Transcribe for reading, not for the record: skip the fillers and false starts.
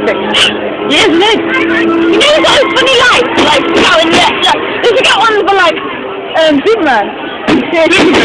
realistic. Yeah, isn't it? You know those funny lights, like going left. If you get one for like Superman. Superman?